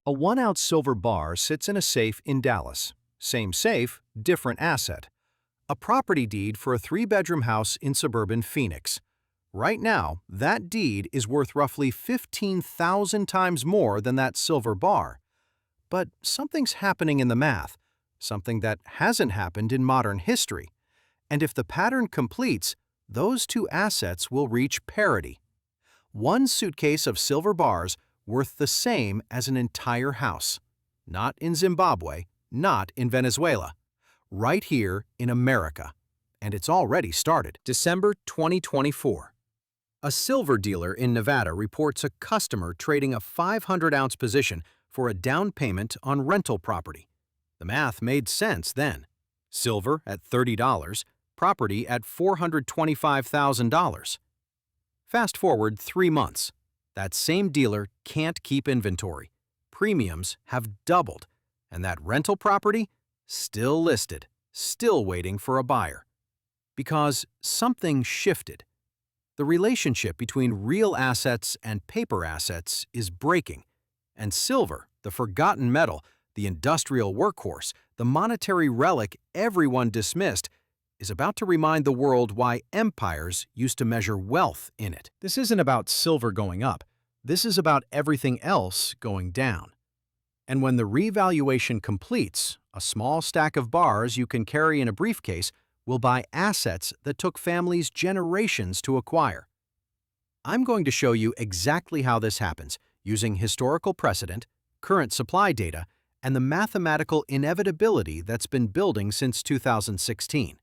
A 1-ounce silver bar sits in a safe in Dallas. Same safe, different asset. A property deed for a 3-bedroom house in suburban Phoenix. Right now, that deed is worth roughly 15,000 times more than that silver bar. But something's happening in the math, something that hasn't happened in modern history. And if the pattern completes, those two assets will reach parity. One suitcase of silver bars worth the same as an entire house. Not in Zimbabwe, not in Venezuela. Right here in America. And it's already started. December 2024. A silver dealer in Nevada reports a customer trading a 500-ounce position for a down payment on rental property. The math made sense then. Silver at $30, property at $425,000. Fast forward 3 months. That same dealer can't keep inventory. Premiums have doubled, and that rental property still listed, still waiting for a buyer. Because something shifted. The relationship between real assets and paper assets is breaking, and silver, the forgotten metal, the industrial workhorse, the monetary relic everyone dismissed, is about to remind the world why empires used to measure wealth in it. This isn't about silver going up. This is about everything else going down. And when the revaluation completes, a small stack of bars you can carry in a briefcase will buy assets that took families generations to acquire. I'm going to show you exactly how this happens using historical precedent, current supply data, and the mathematical inevitability that's been building since 2016.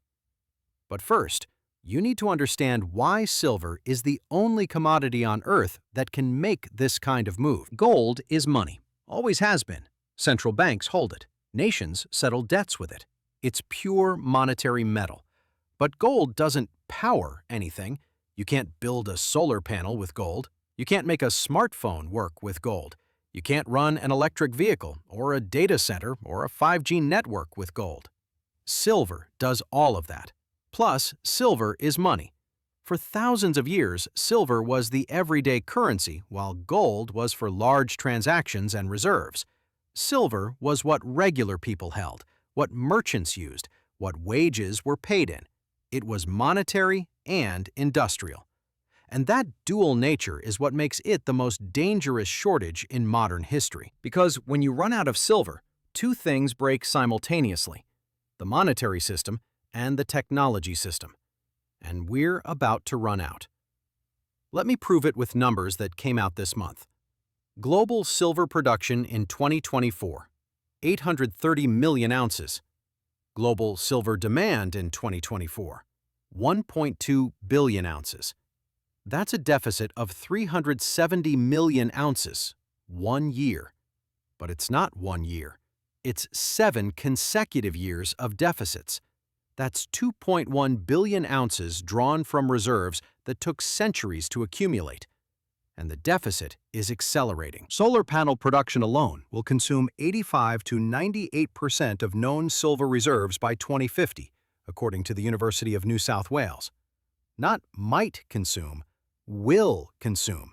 But first, you need to understand why silver is the only commodity on Earth that can make this kind of move. Gold is money. Always has been. Central banks hold it. Nations settle debts with it. It's pure monetary metal. But gold doesn't power anything. You can't build a solar panel with gold. You can't make a smartphone work with gold. You can't run an electric vehicle or a data center or a 5G network with gold. Silver does all of that. Plus, silver is money. For thousands of years, silver was the everyday currency, while gold was for large transactions and reserves. Silver was what regular people held, what merchants used, what wages were paid in. It was monetary and industrial. And that dual nature is what makes it the most dangerous shortage in modern history. Because when you run out of silver, two things break simultaneously: the monetary system and the technology system. And we're about to run out. Let me prove it with numbers that came out this month. Global silver production in 2024, 830 million ounces. Global silver demand in 2024, 1.2 billion ounces. That's a deficit of 370 million ounces, 1 year. But it's not 1 year. It's 7 consecutive years of deficits. That's 2.1 billion ounces drawn from reserves that took centuries to accumulate. And the deficit is accelerating. Solar panel production alone will consume 85 to 98% of known silver reserves by 2050, according to the University of New South Wales. Not might consume, will consume.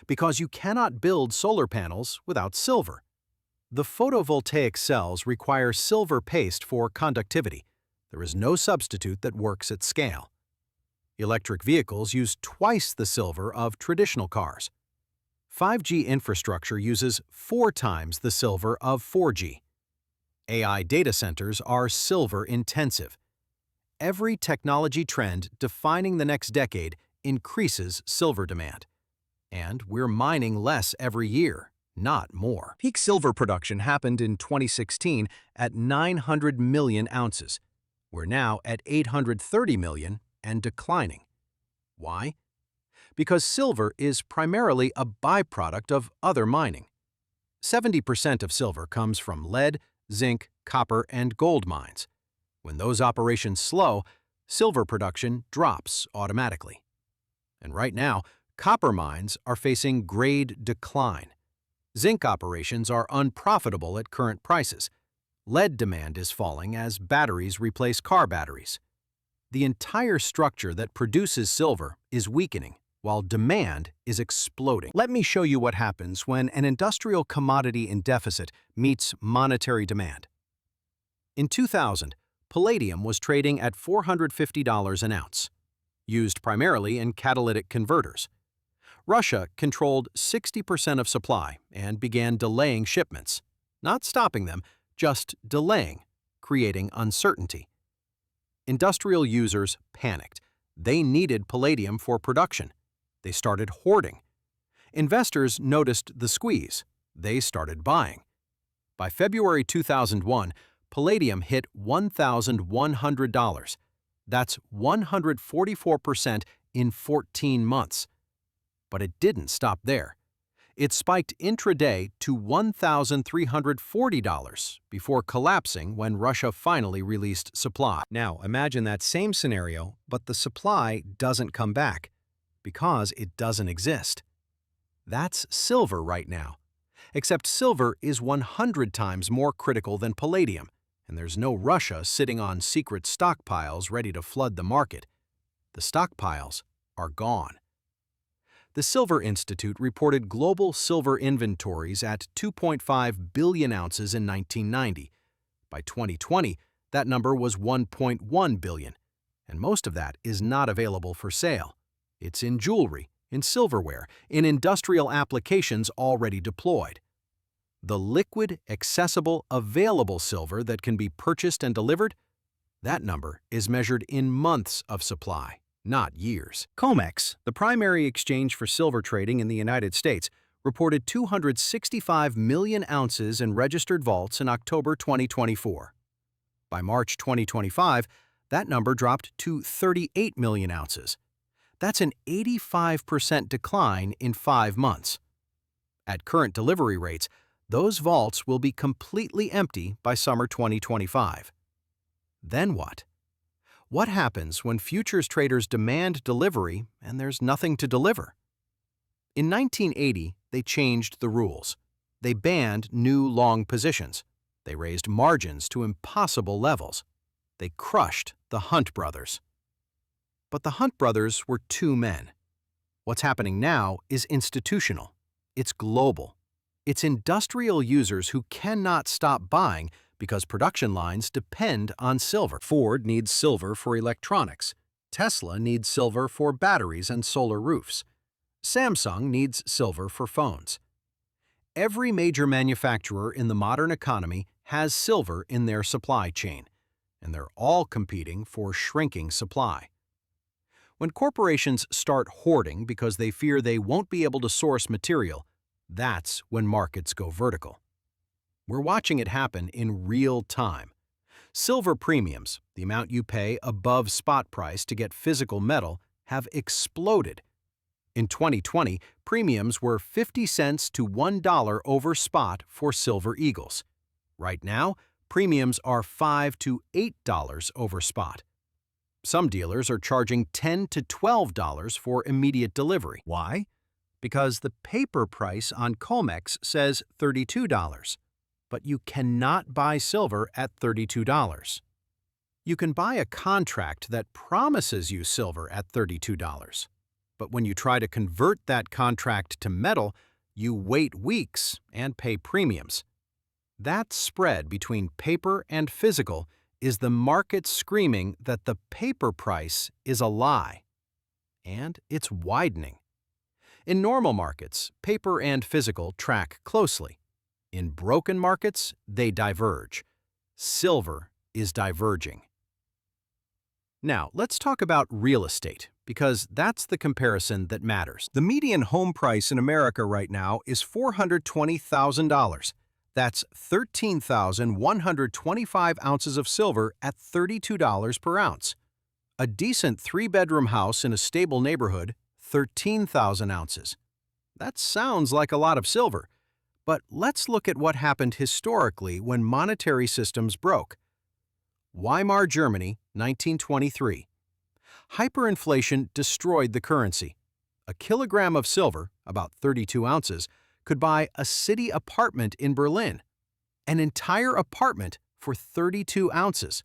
Because you cannot build solar panels without silver. The photovoltaic cells require silver paste for conductivity. There is no substitute that works at scale. Electric vehicles use twice the silver of traditional cars. 5G infrastructure uses 4 times the silver of 4G. AI data centers are silver-intensive. Every technology trend defining the next decade increases silver demand. And we're mining less every year, not more. Peak silver production happened in 2016 at 900 million ounces. We're now at 830 million and declining. Why? Because silver is primarily a byproduct of other mining. 70% of silver comes from lead, zinc, copper, and gold mines. When those operations slow, silver production drops automatically. And right now, copper mines are facing grade decline. Zinc operations are unprofitable at current prices. Lead demand is falling as batteries replace car batteries. The entire structure that produces silver is weakening, while demand is exploding. Let me show you what happens when an industrial commodity in deficit meets monetary demand. In 2000, palladium was trading at $450 an ounce, used primarily in catalytic converters. Russia controlled 60% of supply and began delaying shipments, not stopping them, just delaying, creating uncertainty. Industrial users panicked. They needed palladium for production. They started hoarding. Investors noticed the squeeze. They started buying. By February 2001, palladium hit $1,100. That's 144% in 14 months. But it didn't stop there. It spiked intraday to $1,340 before collapsing when Russia finally released supply. Now, imagine that same scenario, but the supply doesn't come back because it doesn't exist. That's silver right now. Except silver is 100 times more critical than palladium, and there's no Russia sitting on secret stockpiles ready to flood the market. The stockpiles are gone. The Silver Institute reported global silver inventories at 2.5 billion ounces in 1990. By 2020, that number was 1.1 billion, and most of that is not available for sale. It's in jewelry, in silverware, in industrial applications already deployed. The liquid, accessible, available silver that can be purchased and delivered, that number is measured in months of supply, not years. COMEX, the primary exchange for silver trading in the United States, reported 265 million ounces in registered vaults in October 2024. By March 2025, that number dropped to 38 million ounces. That's an 85% decline in 5 months. At current delivery rates, those vaults will be completely empty by summer 2025. Then what? What happens when futures traders demand delivery and there's nothing to deliver? In 1980, they changed the rules. They banned new long positions. They raised margins to impossible levels. They crushed the Hunt brothers. But the Hunt brothers were two men. What's happening now is institutional. It's global. It's industrial users who cannot stop buying because production lines depend on silver. Ford needs silver for electronics. Tesla needs silver for batteries and solar roofs. Samsung needs silver for phones. Every major manufacturer in the modern economy has silver in their supply chain, and they're all competing for shrinking supply. When corporations start hoarding because they fear they won't be able to source material, that's when markets go vertical. We're watching it happen in real time. Silver premiums, the amount you pay above spot price to get physical metal, have exploded. In 2020, premiums were 50 cents to $1 over spot for Silver Eagles. Right now, premiums are $5 to $8 over spot. Some dealers are charging $10 to $12 for immediate delivery. Why? Because the paper price on COMEX says $32. But you cannot buy silver at $32. You can buy a contract that promises you silver at $32. But when you try to convert that contract to metal, you wait weeks and pay premiums. That spread between paper and physical is the market screaming that the paper price is a lie. And it's widening. In normal markets, paper and physical track closely. In broken markets, they diverge. Silver is diverging. Now, let's talk about real estate, because that's the comparison that matters. The median home price in America right now is $420,000. That's 13,125 ounces of silver at $32 per ounce. A decent 3-bedroom house in a stable neighborhood, 13,000 ounces. That sounds like a lot of silver. But let's look at what happened historically when monetary systems broke. Weimar Germany, 1923. Hyperinflation destroyed the currency. A kilogram of silver, about 32 ounces, could buy a city apartment in Berlin. An entire apartment for 32 ounces.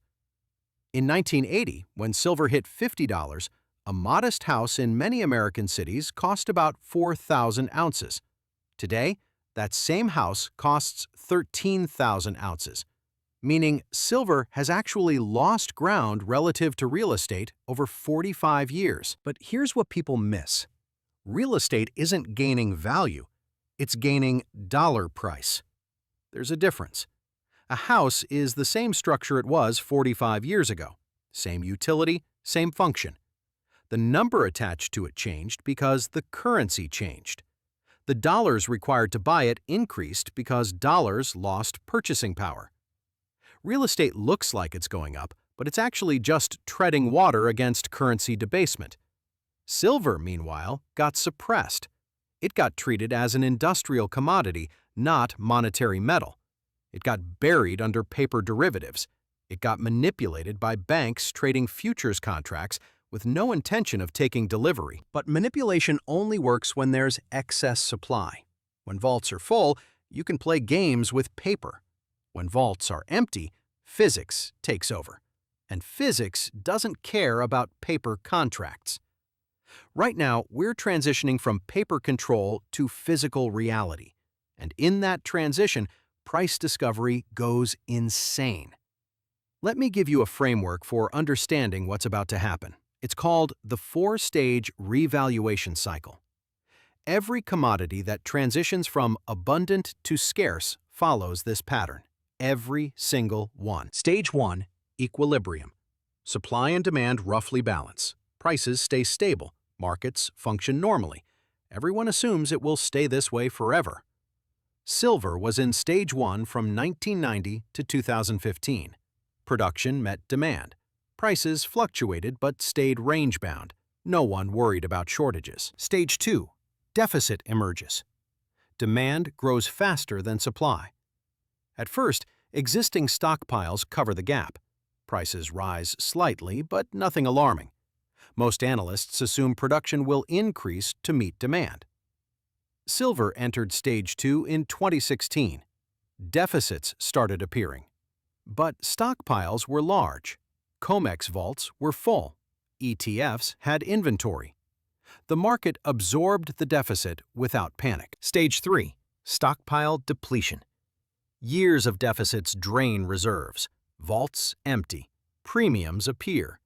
In 1980, when silver hit $50, A modest house in many American cities cost about 4,000 ounces. Today, that same house costs 13,000 ounces, meaning silver has actually lost ground relative to real estate over 45 years. But here's what people miss. Real estate isn't gaining value, it's gaining dollar price. There's a difference. A house is the same structure it was 45 years ago. Same utility, same function. The number attached to it changed because the currency changed. The dollars required to buy it increased because dollars lost purchasing power. Real estate looks like it's going up, but it's actually just treading water against currency debasement. Silver, meanwhile, got suppressed. It got treated as an industrial commodity, not monetary metal. It got buried under paper derivatives. It got manipulated by banks trading futures contracts with no intention of taking delivery. But manipulation only works when there's excess supply. When vaults are full, you can play games with paper. When vaults are empty, physics takes over. And physics doesn't care about paper contracts. Right now, we're transitioning from paper control to physical reality. And in that transition, price discovery goes insane. Let me give you a framework for understanding what's about to happen. It's called the four-stage revaluation cycle. Every commodity that transitions from abundant to scarce follows this pattern. Every single one. Stage 1, equilibrium. Supply and demand roughly balance. Prices stay stable. Markets function normally. Everyone assumes it will stay this way forever. Silver was in Stage 1 from 1990 to 2015. Production met demand. Prices fluctuated but stayed range-bound. No one worried about shortages. Stage 2. Deficit emerges. Demand grows faster than supply. At first, existing stockpiles cover the gap. Prices rise slightly, but nothing alarming. Most analysts assume production will increase to meet demand. Silver entered Stage 2 in 2016. Deficits started appearing. But stockpiles were large. COMEX vaults were full. ETFs had inventory. The market absorbed the deficit without panic. Stage 3. Stockpile depletion. Years of deficits drain reserves. Vaults empty. Premiums appear.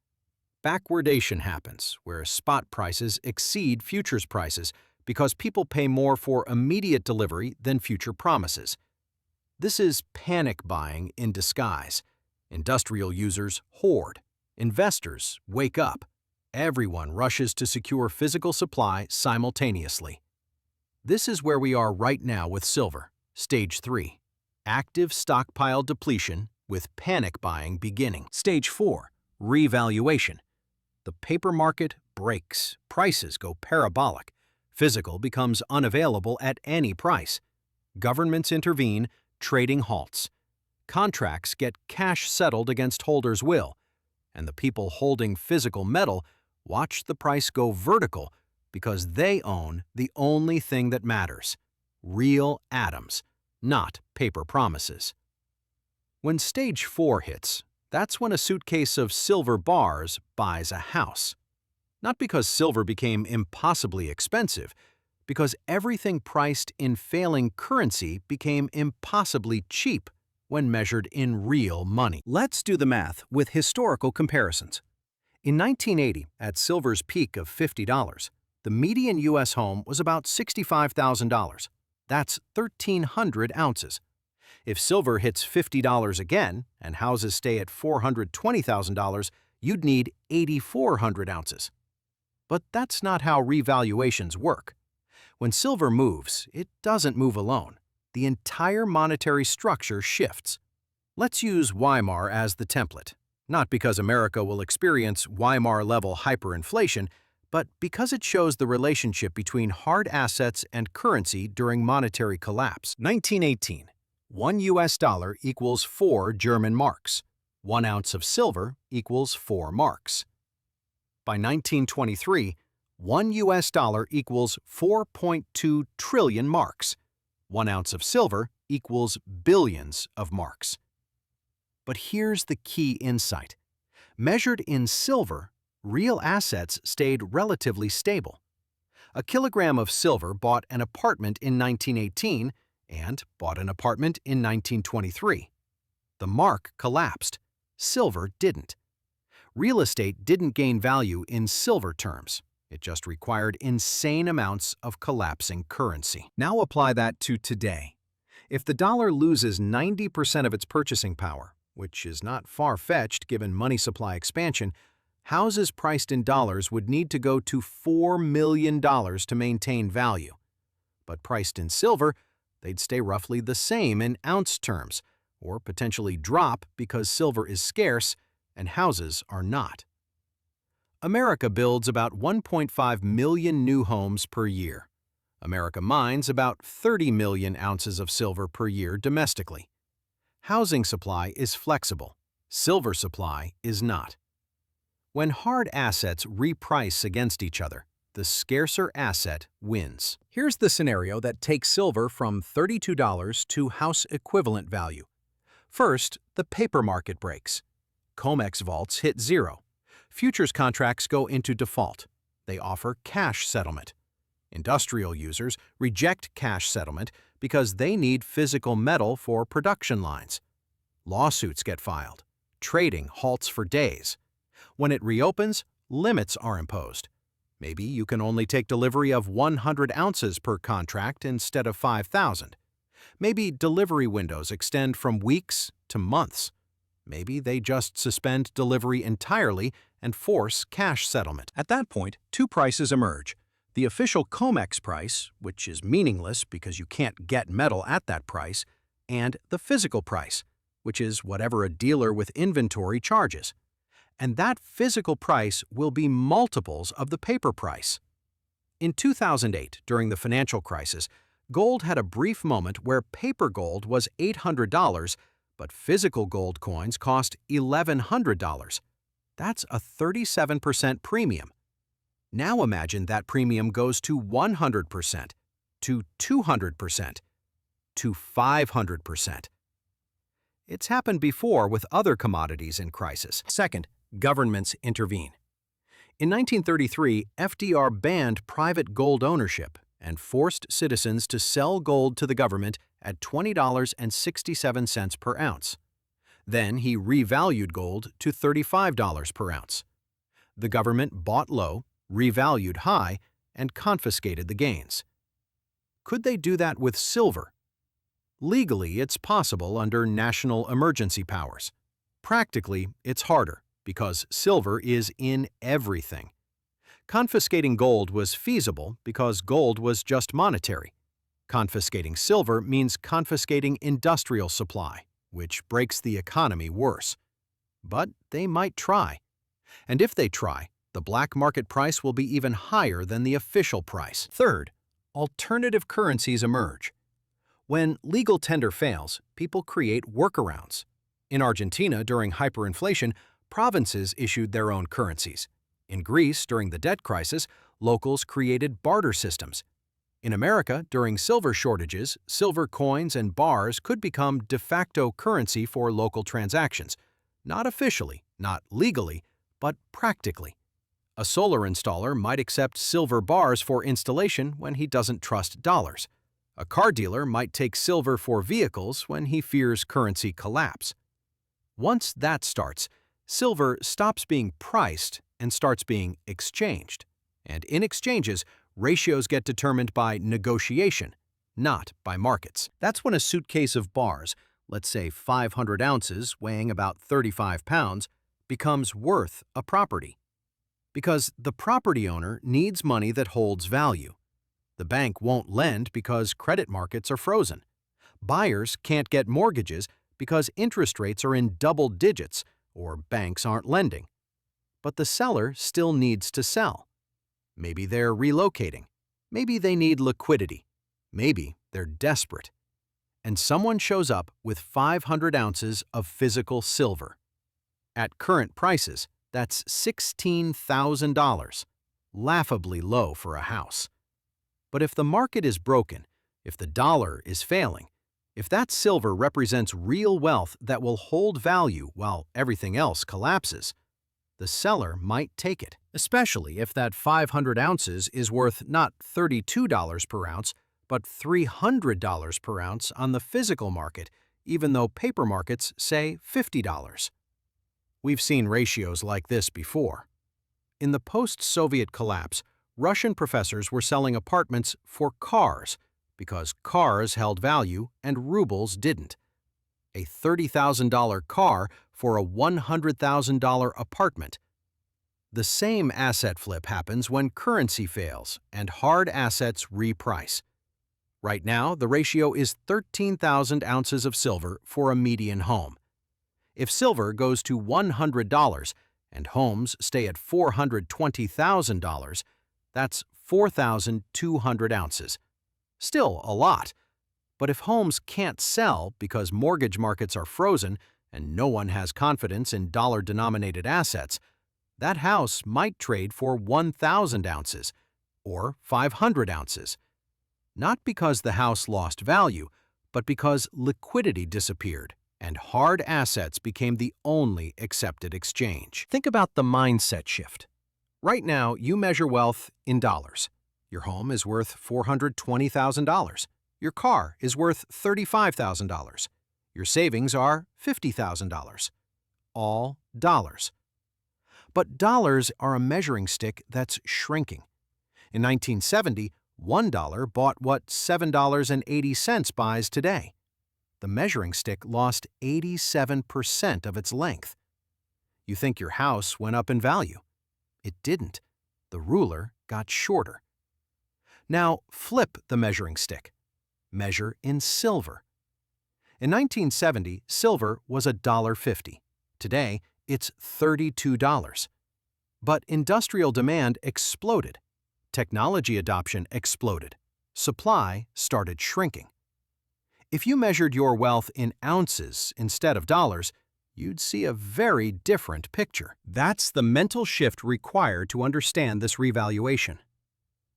Backwardation happens, where spot prices exceed futures prices because people pay more for immediate delivery than future promises. This is panic buying in disguise. Industrial users hoard. Investors wake up. Everyone rushes to secure physical supply simultaneously. This is where we are right now with silver. Stage 3. Active stockpile depletion with panic buying beginning. Stage 4. Revaluation. The paper market breaks. Prices go parabolic. Physical becomes unavailable at any price. Governments intervene. Trading halts. Contracts get cash settled against holders' will, and the people holding physical metal watch the price go vertical because they own the only thing that matters: real atoms, not paper promises. When Stage 4 hits, that's when a suitcase of silver bars buys a house. Not because silver became impossibly expensive, because everything priced in failing currency became impossibly cheap when measured in real money. Let's do the math with historical comparisons. In 1980, at silver's peak of $50, the median U.S. home was about $65,000. That's 1,300 ounces. If silver hits $50 again and houses stay at $420,000, you'd need 8,400 ounces. But that's not how revaluations work. When silver moves, it doesn't move alone. The entire monetary structure shifts. Let's use Weimar as the template, not because America will experience Weimar-level hyperinflation, but because it shows the relationship between hard assets and currency during monetary collapse. 1918. 1 U.S. dollar equals 4 German marks. 1 ounce of silver equals 4 marks. By 1923, 1 U.S. dollar equals 4.2 trillion marks. 1 ounce of silver equals billions of marks. But here's the key insight. Measured in silver, real assets stayed relatively stable. A kilogram of silver bought an apartment in 1918 and bought an apartment in 1923. The mark collapsed. Silver didn't. Real estate didn't gain value in silver terms. It just required insane amounts of collapsing currency. Now apply that to today. If the dollar loses 90% of its purchasing power, which is not far-fetched given money supply expansion, houses priced in dollars would need to go to $4 million to maintain value. But priced in silver, they'd stay roughly the same in ounce terms, or potentially drop because silver is scarce and houses are not. America builds about 1.5 million new homes per year. America mines about 30 million ounces of silver per year domestically. Housing supply is flexible. Silver supply is not. When hard assets reprice against each other, the scarcer asset wins. Here's the scenario that takes silver from $32 to house equivalent value. First, the paper market breaks. COMEX vaults hit zero. Futures contracts go into default. They offer cash settlement. Industrial users reject cash settlement because they need physical metal for production lines. Lawsuits get filed. Trading halts for days. When it reopens, limits are imposed. Maybe you can only take delivery of 100 ounces per contract instead of 5,000. Maybe delivery windows extend from weeks to months. Maybe they just suspend delivery entirely and force cash settlement. At that point, two prices emerge. The official COMEX price, which is meaningless because you can't get metal at that price, and the physical price, which is whatever a dealer with inventory charges. And that physical price will be multiples of the paper price. In 2008, during the financial crisis, gold had a brief moment where paper gold was $800, but physical gold coins cost $1,100. That's a 37% premium. Now imagine that premium goes to 100%, to 200%, to 500%. It's happened before with other commodities in crisis. Second, governments intervene. In 1933, FDR banned private gold ownership and forced citizens to sell gold to the government at $20.67 per ounce. Then he revalued gold to $35 per ounce. The government bought low, revalued high, and confiscated the gains. Could they do that with silver? Legally, it's possible under national emergency powers. Practically, it's harder because silver is in everything. Confiscating gold was feasible because gold was just monetary. Confiscating silver means confiscating industrial supply, which breaks the economy worse. But they might try. And if they try, the black market price will be even higher than the official price. Third, alternative currencies emerge. When legal tender fails, people create workarounds. In Argentina, during hyperinflation, provinces issued their own currencies. In Greece, during the debt crisis, locals created barter systems. In America, during silver shortages, silver coins and bars could become de facto currency for local transactions. Not officially, not legally, but practically. A solar installer might accept silver bars for installation when he doesn't trust dollars. A car dealer might take silver for vehicles when he fears currency collapse. Once that starts, silver stops being priced and starts being exchanged. And in exchanges, ratios get determined by negotiation, not by markets. That's when a suitcase of bars, let's say 500 ounces weighing about 35 pounds, becomes worth a property. Because the property owner needs money that holds value. The bank won't lend because credit markets are frozen. Buyers can't get mortgages because interest rates are in double digits or banks aren't lending. But the seller still needs to sell. Maybe they're relocating. Maybe they need liquidity. Maybe they're desperate. And someone shows up with 500 ounces of physical silver. At current prices, that's $16,000, laughably low for a house. But if the market is broken, if the dollar is failing, if that silver represents real wealth that will hold value while everything else collapses, the seller might take it, especially if that 500 ounces is worth not $32 per ounce, but $300 per ounce on the physical market, even though paper markets say $50. We've seen ratios like this before. In the post-Soviet collapse, Russian professors were selling apartments for cars because cars held value and rubles didn't. A $30,000 car for a $100,000 apartment. The same asset flip happens when currency fails and hard assets reprice. Right now, the ratio is 13,000 ounces of silver for a median home. If silver goes to $100 and homes stay at $420,000, that's 4,200 ounces. Still a lot. But if homes can't sell because mortgage markets are frozen and no one has confidence in dollar-denominated assets, that house might trade for 1,000 ounces or 500 ounces. Not because the house lost value, but because liquidity disappeared and hard assets became the only accepted exchange. Think about the mindset shift. Right now, you measure wealth in dollars. Your home is worth $420,000. Your car is worth $35,000. Your savings are $50,000. All dollars. But dollars are a measuring stick that's shrinking. In 1970, $1 bought what $7.80 buys today. The measuring stick lost 87% of its length. You think your house went up in value. It didn't. The ruler got shorter. Now flip the measuring stick. Measure in silver. In 1970, silver was $1.50. Today, it's $32. But industrial demand exploded. Technology adoption exploded. Supply started shrinking. If you measured your wealth in ounces instead of dollars, you'd see a very different picture. That's the mental shift required to understand this revaluation.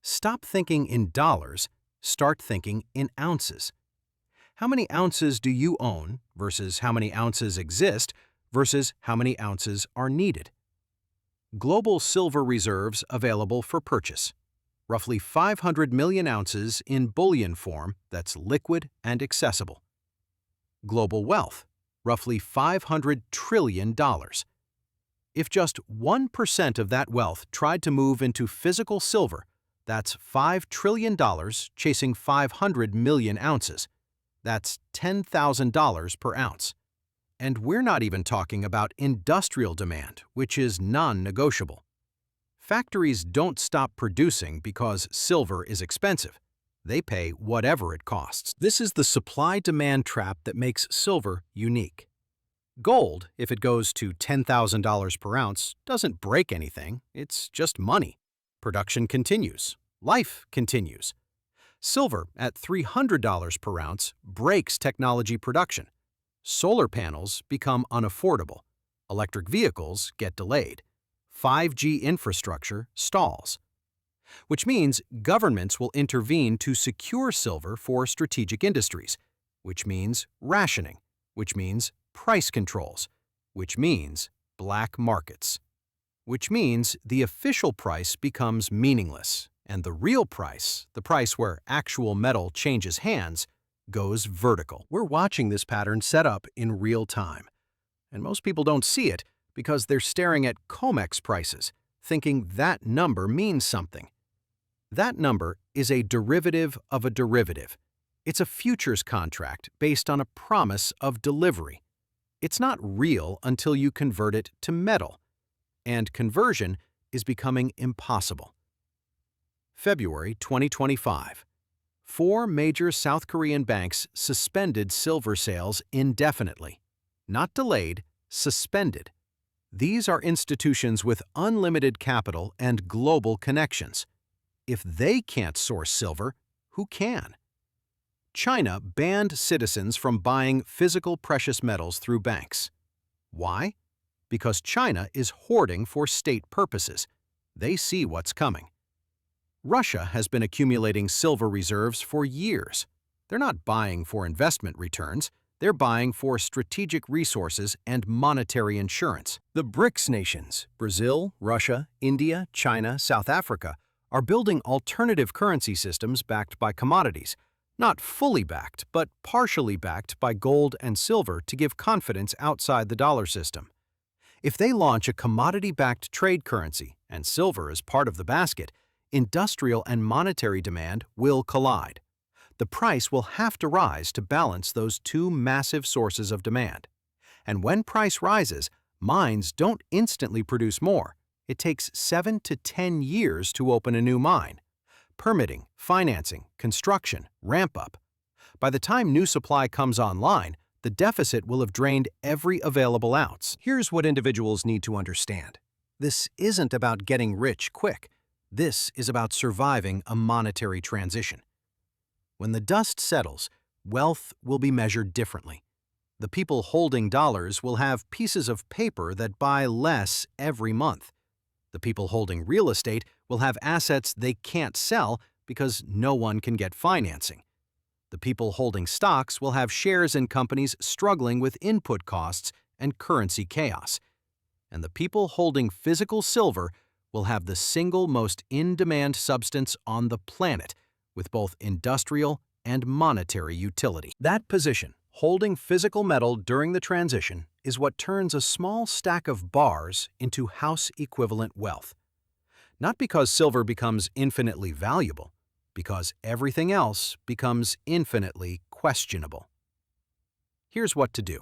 Stop thinking in dollars, start thinking in ounces. How many ounces do you own versus how many ounces exist versus how many ounces are needed? Global silver reserves available for purchase. Roughly 500 million ounces in bullion form that's liquid and accessible. Global wealth, roughly $500 trillion. If just 1% of that wealth tried to move into physical silver, that's $5 trillion chasing 500 million ounces. That's $10,000 per ounce. And we're not even talking about industrial demand, which is non-negotiable. Factories don't stop producing because silver is expensive. They pay whatever it costs. This is the supply-demand trap that makes silver unique. Gold, if it goes to $10,000 per ounce, doesn't break anything. It's just money. Production continues. Life continues. Silver at $300 per ounce breaks technology production. Solar panels become unaffordable. Electric vehicles get delayed. 5G infrastructure stalls. Which means governments will intervene to secure silver for strategic industries, which means rationing, which means price controls, which means black markets, which means the official price becomes meaningless, and the real price, the price where actual metal changes hands, goes vertical. We're watching this pattern set up in real time, and most people don't see it because they're staring at COMEX prices, thinking that number means something. That number is a derivative of a derivative. It's a futures contract based on a promise of delivery. It's not real until you convert it to metal, and conversion is becoming impossible. February 2025. 4 major South Korean banks suspended silver sales indefinitely. Not delayed, suspended. These are institutions with unlimited capital and global connections. If they can't source silver, who can? China banned citizens from buying physical precious metals through banks. Why? Because China is hoarding for state purposes. They see what's coming. Russia has been accumulating silver reserves for years. They're not buying for investment returns. They're buying for strategic resources and monetary insurance. The BRICS nations, Brazil, Russia, India, China, South Africa, are building alternative currency systems backed by commodities. Not fully backed, but partially backed by gold and silver to give confidence outside the dollar system. If they launch a commodity-backed trade currency and silver is part of the basket, industrial and monetary demand will collide. The price will have to rise to balance those two massive sources of demand. And when price rises, mines don't instantly produce more. It takes 7 to 10 years to open a new mine. Permitting, financing, construction, ramp-up. By the time new supply comes online, the deficit will have drained every available ounce. Here's what individuals need to understand. This isn't about getting rich quick. This is about surviving a monetary transition. When the dust settles, wealth will be measured differently. The people holding dollars will have pieces of paper that buy less every month. The people holding real estate will have assets they can't sell because no one can get financing. The people holding stocks will have shares in companies struggling with input costs and currency chaos. And the people holding physical silver will have the single most in-demand substance on the planet, with both industrial and monetary utility. That position, holding physical metal during the transition, is what turns a small stack of bars into house-equivalent wealth. Not because silver becomes infinitely valuable, because everything else becomes infinitely questionable. Here's what to do.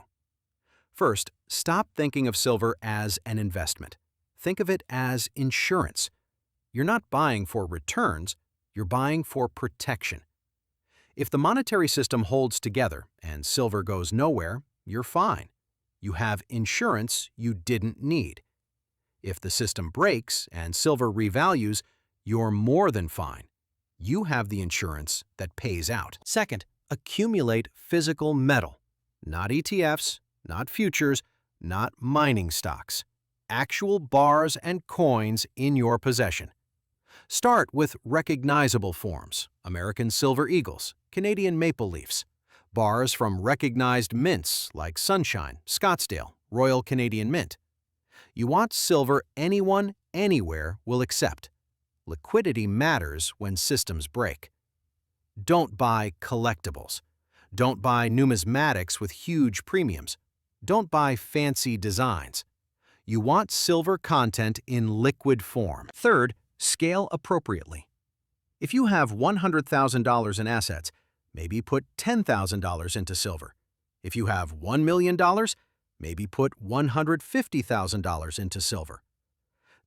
First, stop thinking of silver as an investment. Think of it as insurance. You're not buying for returns, you're buying for protection. If the monetary system holds together and silver goes nowhere, you're fine. You have insurance you didn't need. If the system breaks and silver revalues, you're more than fine. You have the insurance that pays out. Second, accumulate physical metal. Not ETFs, not futures, not mining stocks. Actual bars and coins in your possession. Start with recognizable forms, American Silver Eagles, Canadian Maple Leafs, bars from recognized mints like Sunshine, Scottsdale, Royal Canadian Mint. You want silver anyone, anywhere will accept. Liquidity matters when systems break. Don't buy collectibles. Don't buy numismatics with huge premiums. Don't buy fancy designs. You want silver content in liquid form. Third, scale appropriately. If you have $100,000 in assets, maybe put $10,000 into silver. If you have $1 million, maybe put $150,000 into silver.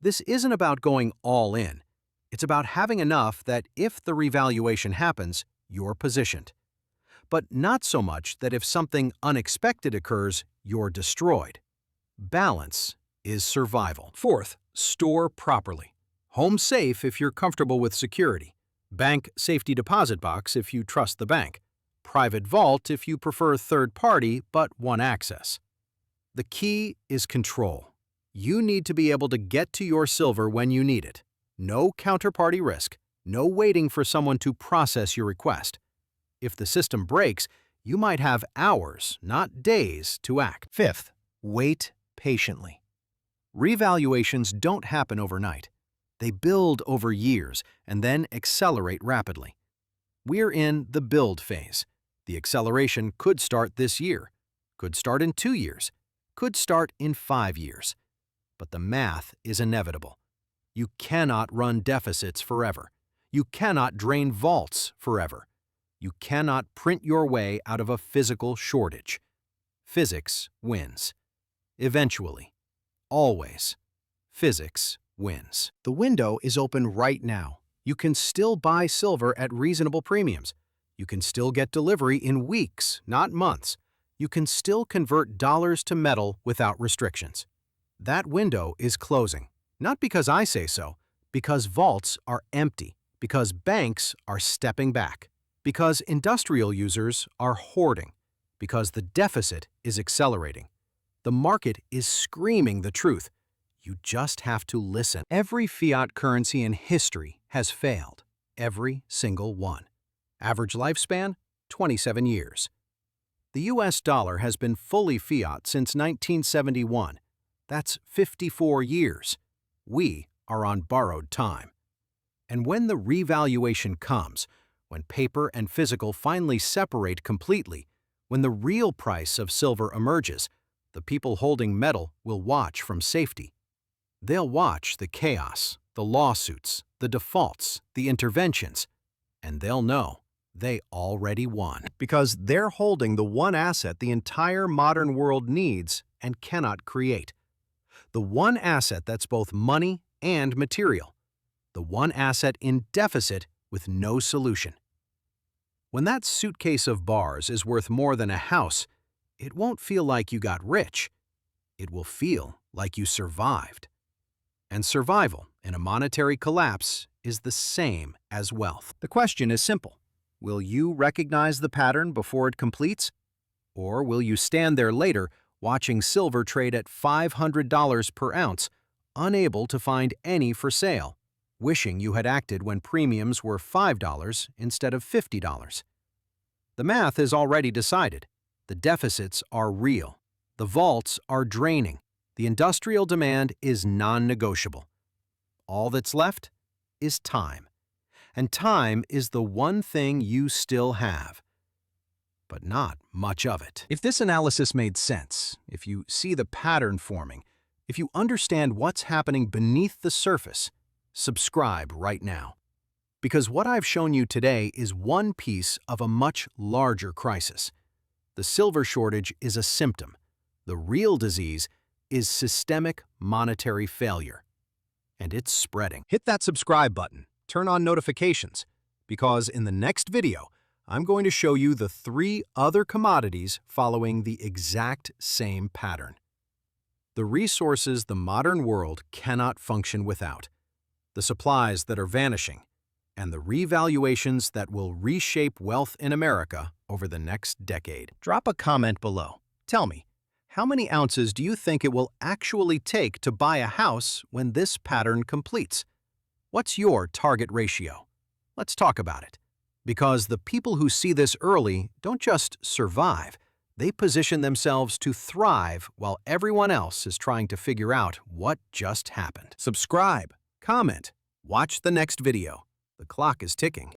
This isn't about going all in. It's about having enough that if the revaluation happens, you're positioned. But not so much that if something unexpected occurs, you're destroyed. Balance is survival. Fourth, store properly. Home safe if you're comfortable with security. Bank safety deposit box if you trust the bank. Private vault if you prefer third-party but want access. The key is control. You need to be able to get to your silver when you need it. No counterparty risk. No waiting for someone to process your request. If the system breaks, you might have hours, not days, to act. Fifth, wait patiently. Revaluations don't happen overnight. They build over years and then accelerate rapidly. We're in the build phase. The acceleration could start this year, could start in 2 years, could start in 5 years. But the math is inevitable. You cannot run deficits forever. You cannot drain vaults forever. You cannot print your way out of a physical shortage. Physics wins. Eventually. Always. Physics wins. The window is open right now. You can still buy silver at reasonable premiums. You can still get delivery in weeks, not months. You can still convert dollars to metal without restrictions. That window is closing. Not because I say so, because vaults are empty, because banks are stepping back, because industrial users are hoarding, because the deficit is accelerating. The market is screaming the truth. You just have to listen. Every fiat currency in history has failed. Every single one. Average lifespan, 27 years. The US dollar has been fully fiat since 1971. That's 54 years. We are on borrowed time. And when the revaluation comes, when paper and physical finally separate completely, when the real price of silver emerges, the people holding metal will watch from safety. They'll watch the chaos, the lawsuits, the defaults, the interventions, and they'll know they already won. Because they're holding the one asset the entire modern world needs and cannot create. The one asset that's both money and material. The one asset in deficit with no solution. When that suitcase of bars is worth more than a house, it won't feel like you got rich. It will feel like you survived. And survival in a monetary collapse is the same as wealth. The question is simple. Will you recognize the pattern before it completes? Or will you stand there later watching silver trade at $500 per ounce, unable to find any for sale, wishing you had acted when premiums were $5 instead of $50? The math is already decided. The deficits are real. The vaults are draining. The industrial demand is non-negotiable. All that's left is time. And time is the one thing you still have. But not much of it. If this analysis made sense, if you see the pattern forming, if you understand what's happening beneath the surface, subscribe right now. Because what I've shown you today is one piece of a much larger crisis. The silver shortage is a symptom. The real disease is systemic monetary failure. And it's spreading. Hit that subscribe button, turn on notifications, because in the next video, I'm going to show you the 3 other commodities following the exact same pattern. The resources the modern world cannot function without, the supplies that are vanishing, and the revaluations that will reshape wealth in America over the next decade. Drop a comment below. Tell me, how many ounces do you think it will actually take to buy a house when this pattern completes? What's your target ratio? Let's talk about it. Because the people who see this early don't just survive, they position themselves to thrive while everyone else is trying to figure out what just happened. Subscribe, comment, watch the next video. The clock is ticking.